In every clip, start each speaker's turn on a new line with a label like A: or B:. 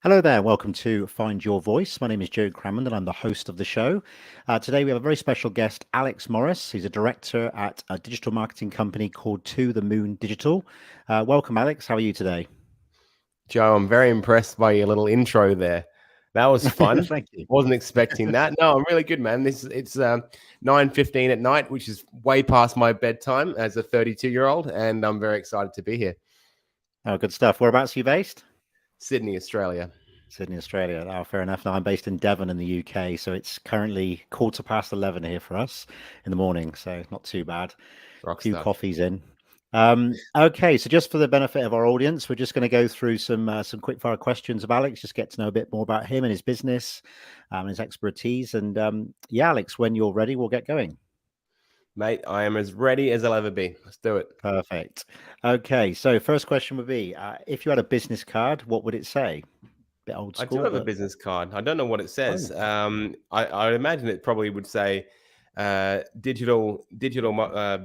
A: Hello there, welcome to Find Your Voice. My name is Joe Cramond and I'm the host of the show. Today we have a very special guest, Alex Morris. He's a director at a digital marketing company called To the Moon Digital. Welcome, Alex. How are you today?
B: Joe, I'm very impressed by your little intro there. That was fun.
A: Thank you.
B: Wasn't expecting that. No, I'm really good, man. It's 9:15 at night, which is way past my bedtime as a 32-year-old, and I'm very excited to be here.
A: Oh, good stuff. Whereabouts are you based?
B: Sydney, Australia.
A: Sydney, Australia. Oh, fair enough. Now I'm based in Devon in the UK, so it's currently 11:15 here for us in the morning, so not too bad. A few
B: Rockstar.
A: coffees in. Okay, so just for the benefit of our audience, we're just going to go through some quick fire questions of Alex, just get to know a bit more about him and his business, and his expertise. And yeah, Alex, when you're ready, we'll get going.
B: Mate, I am as ready as I'll ever be. Let's do it.
A: Perfect. Okay, so first question would be, if you had a business card, what would it say? Bit old
B: I do
A: school,
B: have a
A: but
B: business card. I don't know what it says.
A: oh,
B: I imagine it probably would say digital, yeah,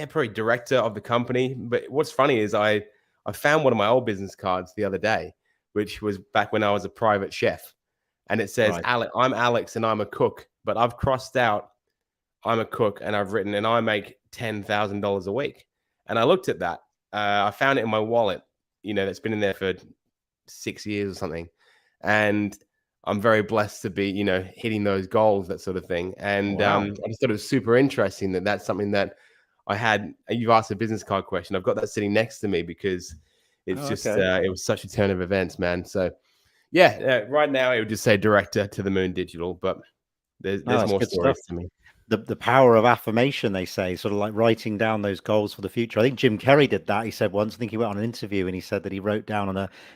B: probably director of the company. But what's funny is I found one of my old business cards the other day, which was back when I was a private chef, and it says,
A: right.
B: I'm Alex and I'm a cook, but I've crossed out I'm a cook and I've written and I make $10,000 a week. And I looked at that. I found it in my wallet. That's been in there for 6 years or something, and I'm very blessed to be hitting those goals, that sort of thing. And
A: Wow.
B: I just thought it was super interesting that that's something that I had. You've asked a business card question. I've got that sitting next to me because it's
A: Oh,
B: just
A: okay.
B: it was such a turn of events, man. So yeah, right now it would just say director to the Moon Digital, but
A: No,
B: there's
A: that's
B: more
A: good stuff.
B: stories to me.
A: The power of affirmation, they say, sort of like writing down those goals for the future. I think Jim Carrey did that. He said once, I think he went on an interview and he said that he wrote down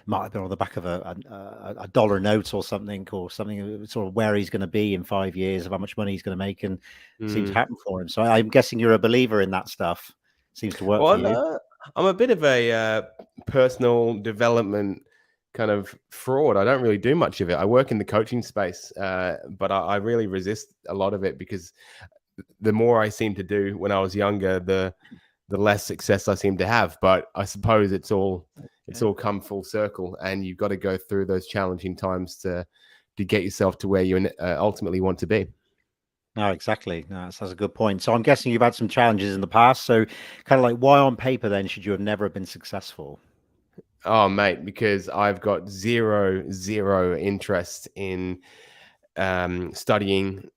A: might have been on the back of a dollar note or something, sort of where he's going to be in 5 years, of how much money he's going to make, and it seemed to
B: Mm.
A: happen for him. So I'm guessing you're a believer in that stuff. Seems to work for
B: Well,
A: you.
B: no, I'm a bit of a personal development kind of fraud. I don't really do much of it. I work in the coaching space, but I really resist a lot of it because the more I seem to do when I was younger, the less success I seem to have. But I suppose it's
A: Okay.
B: all come full circle, and you've got to go through those challenging times to get yourself to where you ultimately want to be.
A: No, exactly. No, that's a good point. So I'm guessing you've had some challenges in the past. So kind of like, why on paper then should you have never been successful?
B: Oh, mate, because I've got zero interest in studying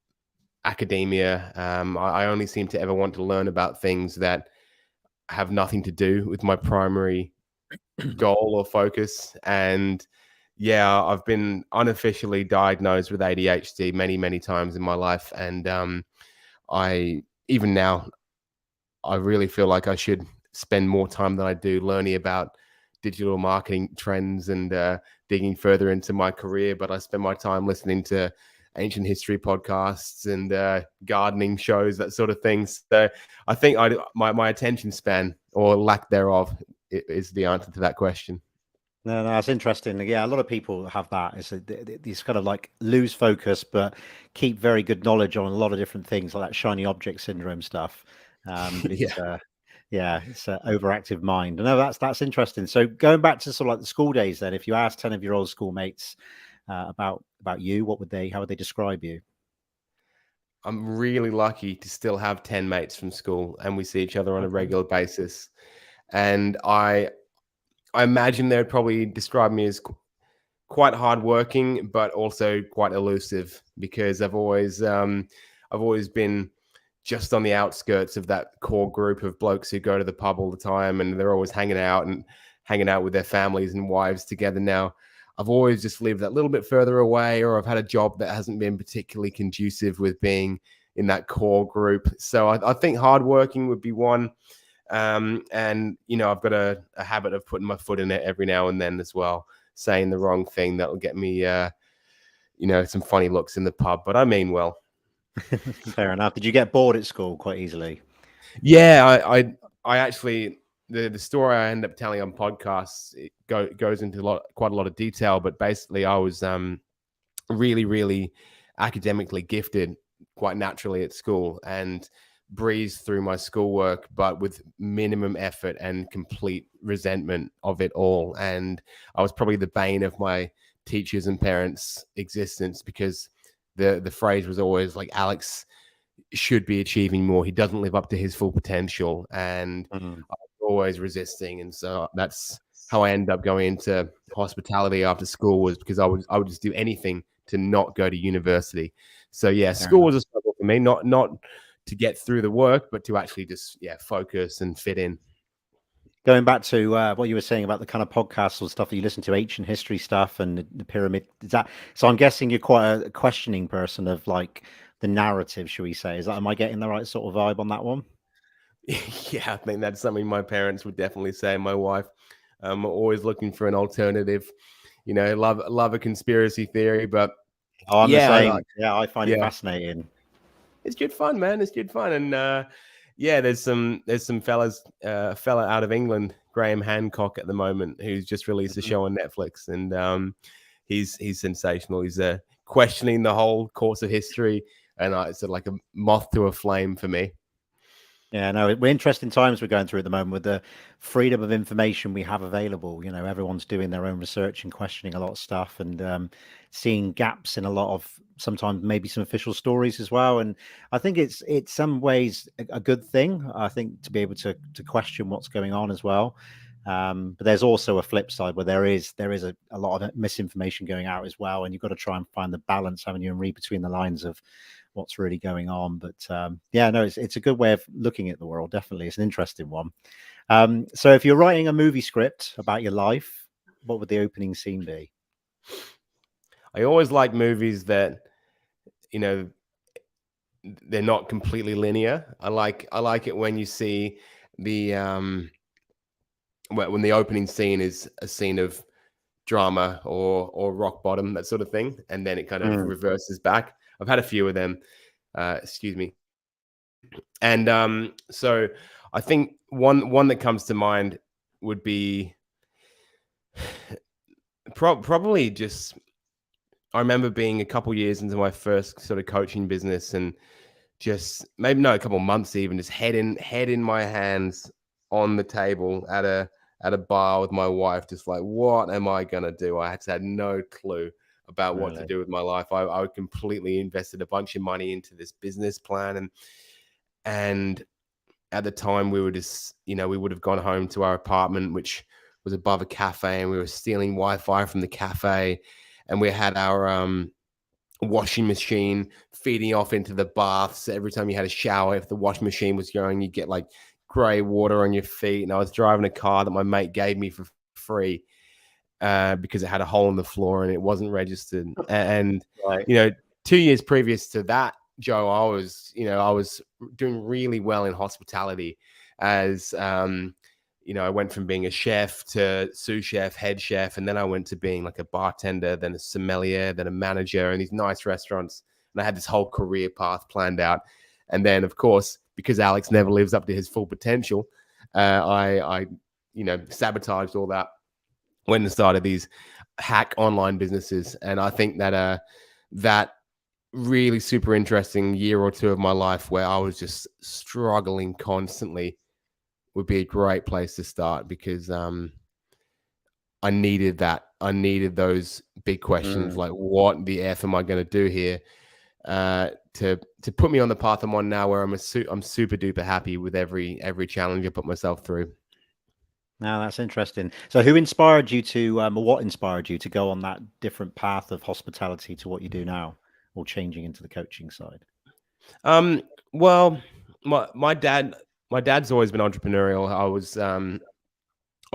B: academia. I only seem to ever want to learn about things that have nothing to do with my primary goal or focus. And yeah, I've been unofficially diagnosed with ADHD many times in my life. And I, even now, I really feel like I should spend more time than I do learning about digital marketing trends and digging further into my career. But I spend my time listening to ancient history podcasts and gardening shows, that sort of thing. So I think my attention span or lack thereof is the answer to that question.
A: No, no, that's interesting. Yeah, a lot of people have that. These kind of like lose focus, but keep very good knowledge on a lot of different things, like that shiny object syndrome stuff. But
B: Yeah.
A: it's an overactive mind. No, that's interesting. So going back to sort of like the school days, then, if you ask 10 of your old schoolmates about you, how would they describe you?
B: I'm really lucky to still have 10 mates from school and we see each other on a
A: Okay.
B: regular basis. And I imagine they'd probably describe me as quite hardworking, but also quite elusive because I've always been just on the outskirts of that core group of blokes who go to the pub all the time and they're always hanging out with their families and wives together. Now, I've always just lived that little bit further away, or I've had a job that hasn't been particularly conducive with being in that core group. So I think hardworking would be one. And I've got a habit of putting my foot in it every now and then as well, saying the wrong thing that'll get me, some funny looks in the pub. But I mean well.
A: Fair enough. Did you get bored at school quite easily?
B: Yeah, I actually the story I end up telling on podcasts goes into quite a lot of detail. But basically, I was really academically gifted quite naturally at school, and breeze through my schoolwork, but with minimum effort and complete resentment of it all. And I was probably the bane of my teachers' and parents' existence, because the phrase was always like, Alex should be achieving more. He doesn't live up to his full potential. And
A: Mm.
B: I was always resisting. And so that's how I ended up going into hospitality after school, was because I would just do anything to not go to university. So yeah,
A: Fair
B: school
A: enough.
B: was a struggle for me, not to get through the work, but to actually just focus and fit in.
A: Going back to what you were saying about the kind of podcasts or stuff that you listen to, ancient history stuff and the pyramid, is that so? I'm guessing you're quite a questioning person of like the narrative, should we say? Is that, am I getting the right sort of vibe on that one?
B: Yeah, I think that's something my parents would definitely say. My wife, always looking for an alternative. Love a conspiracy theory, but
A: Oh, I'm the
B: yeah,
A: same. Yeah, I find it
B: yeah,
A: fascinating.
B: it's good fun, man. It's good fun, and yeah, there's some fella out of England, Graham Hancock, at the moment, who's just released a
A: Mhm.
B: show on Netflix, and he's sensational. He's questioning the whole course of history, and it's sort of like a moth to a flame for me.
A: Yeah, no, we're interesting times we're going through at the moment with the freedom of information we have available. You know, everyone's doing their own research and questioning a lot of stuff, and seeing gaps in a lot of sometimes maybe some official stories as well. And I think it's some ways a good thing. I think to be able to question what's going on as well. But there's also a flip side where there is a lot of misinformation going out as well, and you've got to try and find the balance, haven't you, and read between the lines of what's really going on. But yeah, no, it's a good way of looking at the world. Definitely, it's an interesting one. So, if you're writing a movie script about your life, what would the opening scene be?
B: I always like movies that, you know they're not completely linear. I like it when you see the when the opening scene is a scene of drama or rock bottom, that sort of thing, and then it kind of
A: Mm,
B: reverses back. I've had a few of them. Excuse me. And so I think one that comes to mind would be probably just, I remember being a couple years into my first sort of coaching business, and just maybe no, a couple months even, just head in my hands on the table at a bar with my wife, just like, what am I gonna do? I had no clue about what to
A: really?
B: do with my life. I completely invested a bunch of money into this business plan, and at the time we were just, we would have gone home to our apartment, which was above a cafe, and we were stealing Wi-Fi from the cafe, and we had our washing machine feeding off into the baths. Every time you had a shower, if the washing machine was going, you get like grey water on your feet. And I was driving a car that my mate gave me for free because it had a hole in the floor and it wasn't registered. And
A: Right.
B: you know, 2 years previous to that, Joe, I was doing really well in hospitality. As I went from being a chef to sous chef, head chef, and then I went to being like a bartender, then a sommelier, then a manager in these nice restaurants. And I had this whole career path planned out. And then, of course, because Alex never lives up to his full potential, I sabotaged all that, went and started these hack online businesses. And I think that really super interesting year or two of my life where I was just struggling constantly would be a great place to start, because I needed that. I needed those big questions
A: Mm.
B: like, what the F am I going to do here? To put me on the path I'm on now, where I'm super duper happy with every challenge I put myself through.
A: Now that's interesting. So, who inspired you to, or what inspired you to go on that different path of hospitality to what you do now, or changing into the coaching side?
B: Um, well, my dad's always been entrepreneurial. I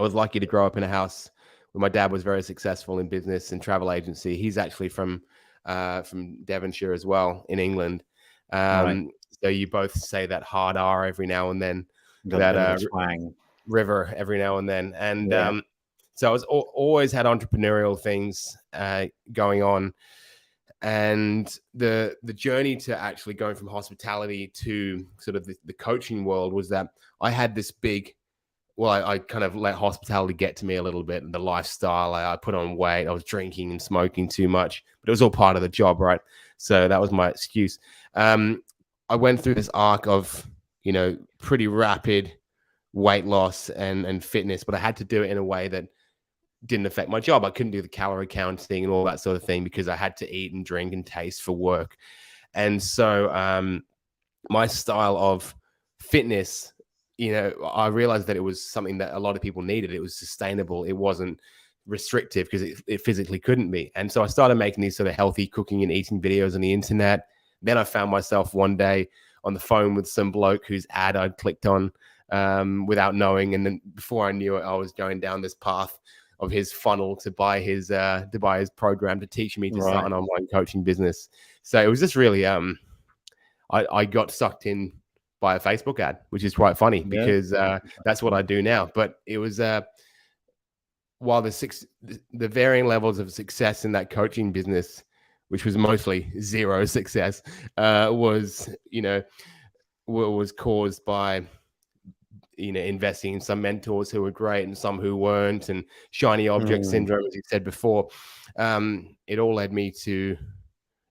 B: was lucky to grow up in a house where my dad was very successful in business and travel agency. He's actually from Devonshire as well, in England.
A: Right,
B: So you both say that hard R every now and then,
A: got a
B: that
A: bit of a twang.
B: river every now and then, and
A: Yeah.
B: so I was always had entrepreneurial things going on. And the journey to actually going from hospitality to sort of the coaching world was that I had this big, well, I kind of let hospitality get to me a little bit, and the lifestyle. I put on weight. I was drinking and smoking too much, but it was all part of the job, right? So that was my excuse. I went through this arc of pretty rapid weight loss and fitness, but I had to do it in a way that didn't affect my job. I couldn't do the calorie counting and all that sort of thing because I had to eat and drink and taste for work. And so my style of fitness, I realized that it was something that a lot of people needed. It was sustainable. It wasn't restrictive because it physically couldn't be. And so I started making these sort of healthy cooking and eating videos on the internet. Then I found myself one day on the phone with some bloke whose ad I'd clicked on without knowing. And then before I knew it, I was going down this path of his funnel to buy his program to teach me to start an online coaching business. So it was just really, I got sucked in by a Facebook ad, which is quite funny because that's what I do now. But it was, while the varying levels of success in that coaching business, which was mostly zero success, was caused by investing in some mentors who were great and some who weren't, and shiny object syndrome, as you said before. It all led me to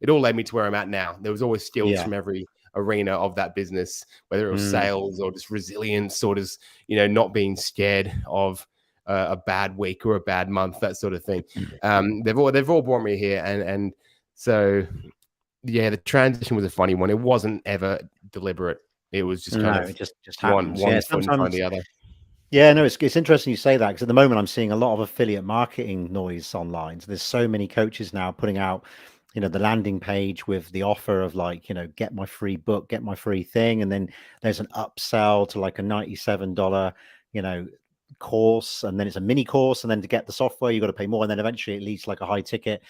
B: where I'm at now. There was always skills from every arena of that business, whether it was sales or just resilience or just not being scared of a bad week or a bad month, that sort of thing. They've all brought me here, and so the transition was a funny one. It wasn't ever deliberate. It was just kind of
A: just
B: one
A: happens.
B: foot in front of the other.
A: Yeah, no, it's interesting you say that because at the moment I'm seeing a lot of affiliate marketing noise online. So there's so many coaches now putting out, the landing page with the offer of get my free book, get my free thing, and then there's an upsell to like a $97, course, and then it's a mini course, and then to get the software you got to pay more, and then eventually it leads to like a high ticket.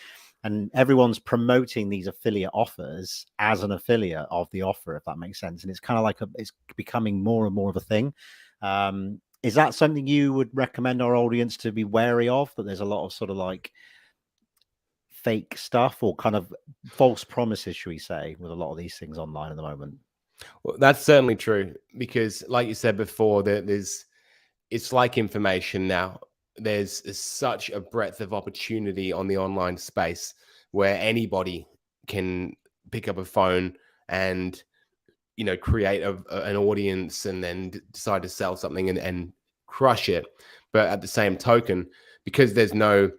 A: And everyone's promoting these affiliate offers as an affiliate of the offer, if that makes sense. And it's kind of like it's becoming more and more of a thing. Is that something you would recommend our audience to be wary of, that there's a lot of sort of like fake stuff or kind of false promises, should we say, with a lot of these things online at the moment?
B: Well, that's certainly true because, like you said before, it's like information now. There's such a breadth of opportunity on the online space where anybody can pick up a phone and create an audience and then decide to sell something and crush it. But at the same token, because there's no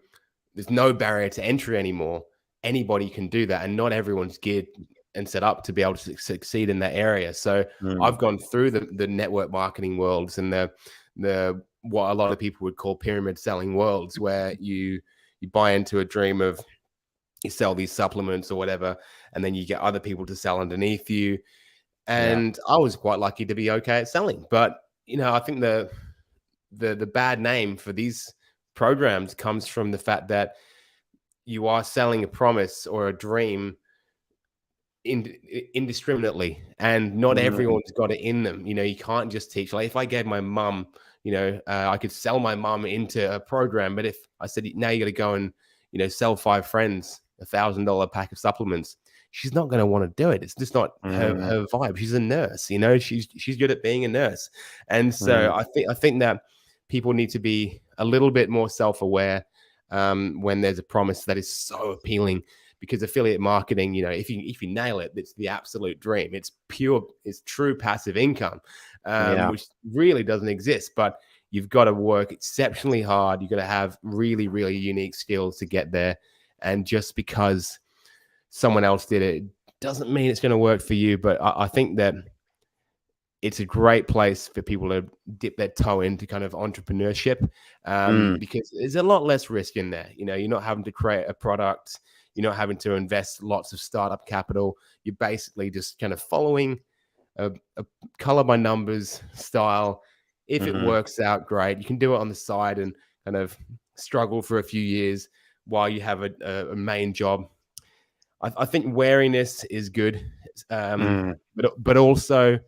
B: barrier to entry anymore, anybody can do that, and not everyone's geared and set up to be able to succeed in that area. So I've gone through the network marketing worlds and the what a lot of people would call pyramid selling worlds, where you buy into a dream of, you sell these supplements or whatever, and then you get other people to sell underneath you. And I was quite lucky to be okay at selling. But, I think the bad name for these programs comes from the fact that you are selling a promise or a dream indiscriminately, and not everyone's got it in them. You can't just teach. Like if I gave my mum, I could sell my mum into a program, but if I said, now you got to go and, sell 5 friends $1,000 pack of supplements, she's not going to want to do it. It's just not her vibe. She's a nurse, she's good at being a nurse. And so I think that people need to be a little bit more self-aware when there's a promise that is so appealing, because affiliate marketing, if you nail it, it's the absolute dream. It's true passive income, which really doesn't exist, but you've got to work exceptionally hard. You've got to have really, really unique skills to get there. And just because someone else did it doesn't mean it's going to work for you. But I think that it's a great place for people to dip their toe into kind of entrepreneurship, because there's a lot less risk in there. You're not having to create a product. You're not having to invest lots of startup capital. You're basically just kind of following a color by numbers style. If it works out, great. You can do it on the side and kind of struggle for a few years while you have a main job. I think wariness is good, but also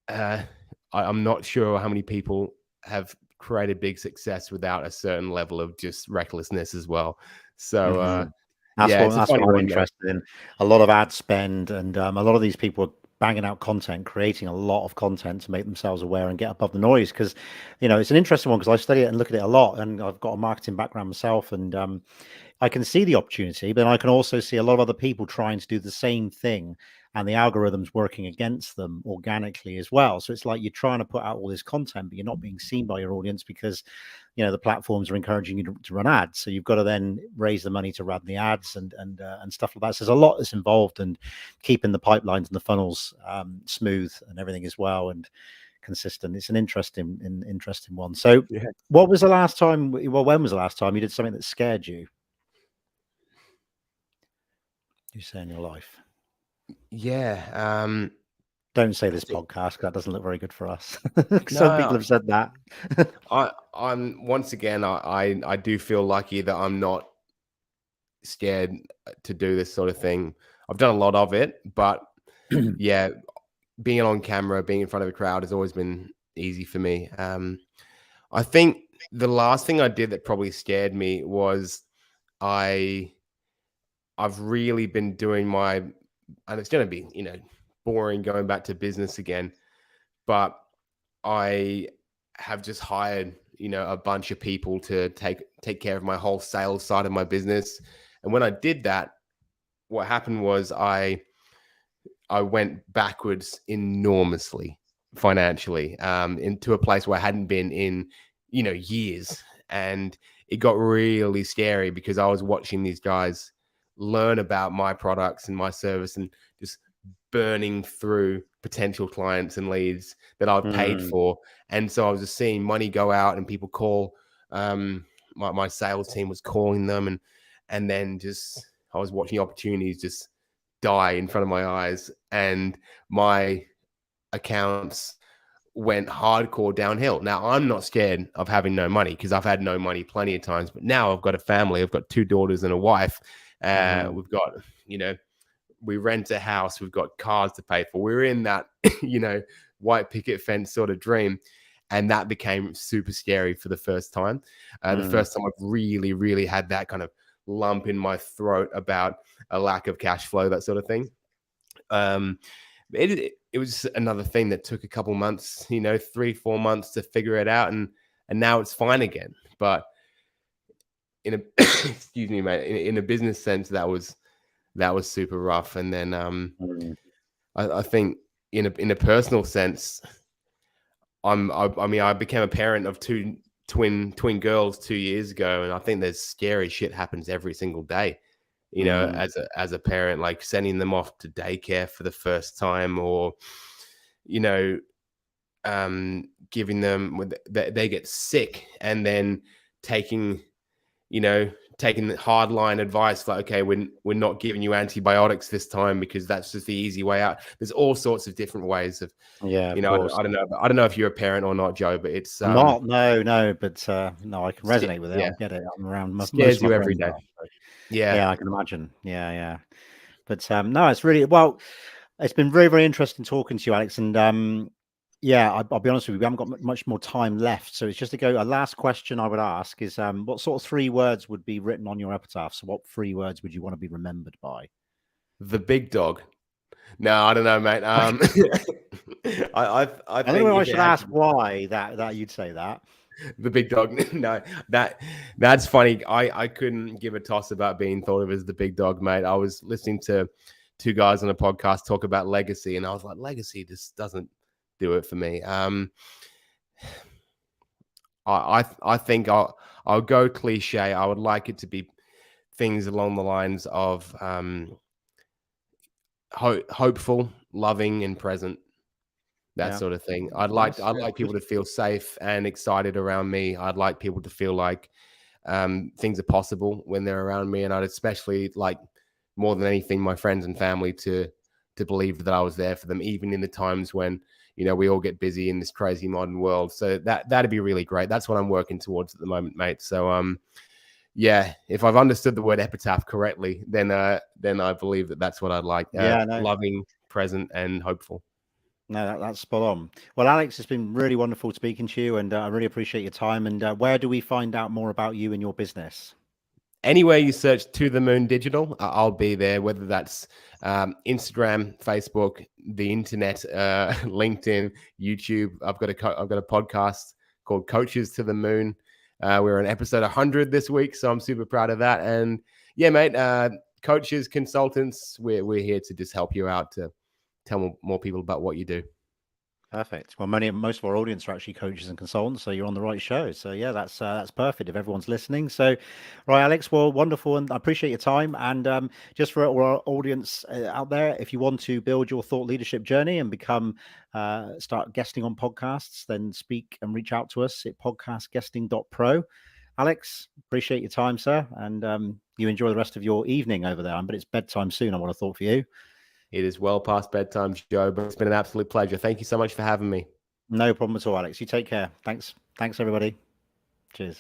B: I'm not sure how many people have created big success without a certain level of just recklessness as well. So
A: that's what I'm interested in. A lot of ad spend, and a lot of these people are banging out content, creating a lot of content to make themselves aware and get above the noise. Because it's an interesting one, because I study it and look at it a lot, and I've got a marketing background myself, and I can see the opportunity, but I can also see a lot of other people trying to do the same thing, and the algorithm's working against them organically as well. So it's like you're trying to put out all this content, but you're not being seen by your audience because, the platforms are encouraging you to run ads. So you've got to then raise the money to run the ads and stuff like that. So there's a lot that's involved, and keeping the pipelines and the funnels smooth and everything as well, and consistent. It's an interesting one. So,
B: Yeah.
A: what was the last time? Well, when was the last time you did something that scared you? You say in your life?
B: Yeah.
A: Don't say
B: I
A: this
B: think
A: podcast. That doesn't look very good for us. Some people
B: no.
A: have said that.
B: I'm once again. I do feel lucky that I'm not scared to do this sort of thing. I've done a lot of it, but yeah, being on camera, being in front of a crowd has always been easy for me. I think the last thing I did that probably scared me was I I've really been doing my, and it's going to be boring going back to business again, but I have just hired a bunch of people to take care of my whole sales side of my business. And when I did that, what happened was I went backwards enormously financially, into a place where I hadn't been in, years. And it got really scary because I was watching these guys learn about my products and my service and just burning through potential clients and leads that I've paid
A: Mm,
B: for. And so I was just seeing money go out and people call, my sales team was calling them, and then just I was watching opportunities just die in front of my eyes, and my accounts went hardcore downhill. Now I'm not scared of having no money because I've had no money plenty of times, but now I've got a family. I've got 2 daughters and a wife.
A: mm,
B: We've got, we rent a house. We've got cars to pay for. We're in that, white picket fence sort of dream. And that became super scary for the first time. The
A: mm,
B: first time I've really, really had that kind of lump in my throat about a lack of cash flow, that sort of thing. Um, it was another thing that took a couple months, 3-4 months to figure it out, and now it's fine again. But in a excuse me, mate, in a business sense, that was super rough. And then
A: mm,
B: I think in a personal sense, I mean, I became a parent of two twin girls 2 years ago, and I think there's scary shit happens every single day.
A: mm.
B: As a parent, like sending them off to daycare for the first time, or you know, giving them they get sick, and then taking taking the hardline advice like, okay, we're not giving you antibiotics this time because that's just the easy way out. There's all sorts of different ways of,
A: Yeah, of course.
B: I don't know. I don't know if you're a parent or not, Joe, but it's
A: I'm not. No, no, but no, I can resonate with it. I
B: yeah,
A: get it. I'm around. Most
B: scares
A: of my
B: you every
A: friends
B: day.
A: are. So,
B: Yeah,
A: yeah, I can imagine. Yeah, yeah. But no, it's really well. It's been very, very interesting talking to you, Alex. And yeah, I'll be honest with you, we haven't got much more time left. So it's just to go. A last question I would ask is, what sort of 3 words would be written on your epitaph? So what 3 words would you want to be remembered by?
B: the big dog. No, I don't know, mate. I
A: I don't know
B: think
A: if I
B: if it
A: should
B: had to
A: ask
B: be
A: why that you'd say that.
B: the big dog, no, that's funny. I couldn't give a toss about being thought of as the big dog, mate. I was listening to 2 guys on a podcast talk about legacy, and I was like, legacy just doesn't do it for me. I think I'll go cliche. I would like it to be things along the lines of hopeful, loving, and present. That
A: Yeah,
B: sort of thing.
A: nice.
B: I'd
A: Yeah,
B: like
A: good.
B: people to feel safe and excited around me. I'd like people to feel like things are possible when they're around me, and I'd especially like, more than anything, my friends and family to believe that I was there for them, even in the times when we all get busy in this crazy modern world. So that'd be really great. That's what I'm working towards at the moment, mate. So yeah, if I've understood the word epitaph correctly, then I believe that that's what I'd like.
A: Yeah, no,
B: Loving, present, and hopeful.
A: no, that's spot on. Well, Alex, it's been really wonderful speaking to you, and I really appreciate your time. And where do we find out more about you and your business?
B: Anywhere you search To The Moon Digital, I'll be there, whether that's Instagram, Facebook, the internet, LinkedIn, YouTube. I've got a podcast called Coaches to the Moon. We're on episode 100 this week, so I'm super proud of that. And yeah, mate, coaches, consultants, we're here to just help you out, to tell more people about what you do.
A: Perfect. Well, most of our audience are actually coaches and consultants, so you're on the right show. So yeah, that's perfect if everyone's listening. So, right, Alex, well, wonderful, and I appreciate your time. And just for all our audience out there, if you want to build your thought leadership journey and become start guesting on podcasts, then speak and reach out to us at podcastguesting.pro. Alex, appreciate your time, sir, and you enjoy the rest of your evening over there. But it's bedtime soon, I would have thought, for you.
B: It is well past bedtime, Joe, but it's been an absolute pleasure. Thank you so much for having me.
A: No problem at all, Alex. You take care. Thanks, everybody. Cheers.